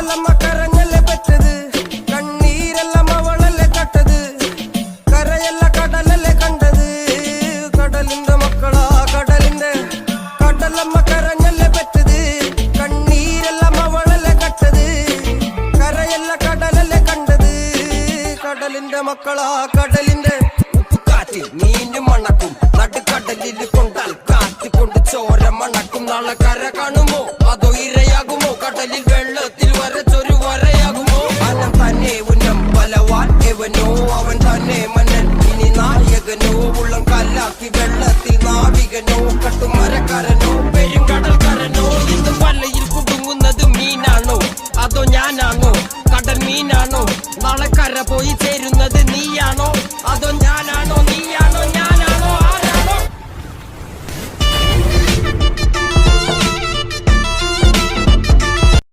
കടലമ്മ കരഞ്ഞല്ലേ പെറ്റത്, കണ്ണീരെല്ലാം അവളല്ലേ കട്ടത്, കരയല്ല കടലല്ലേ കണ്ടത്, കടലിന്റെ മക്കളാ കടലിന്റെ. കടലമ്മ കരഞ്ഞല്ലേ പെറ്റത്, കണ്ണീരെല്ലാം അവളല്ലേ കട്ടത്, കരയല്ല കടലല്ലേ കണ്ടത്, കടലിന്റെ മക്കളാ കടലിന്റെ. ഉപ്പുകാറ്റിൽ മീനും മണക്കും, നടുക്കടലിൽ കൊണ്ടാൽ കാറ്റ് കൊണ്ട് ചോര മണക്കും. നാളെ കര കാണുമോ അതോ ഇരയാകുമോ, കടലിൽ വെള്ളത്തിൽ വരച്ചൊരു വരയാകുമോ. അനം തന്നെ ഉന്നം ബലവാൻ എവനോ, അവൻ തന്നെ മന്നൻ ഇനി നായകനോ. ഉള്ളം കല്ലാക്കി വെള്ളത്തിൽ നാവികനോ, കട്ടുമരക്കാരനോ പെരുങ്കടൽക്കാരനോ. ഇന്ന് വലയിൽ കുടുങ്ങുന്നത് മീനാണോ അതോ ഞാനാണോ, കടൽ മീനാണോ. നാളെ കര പോയി ചേരുന്നത് നീയാണോ.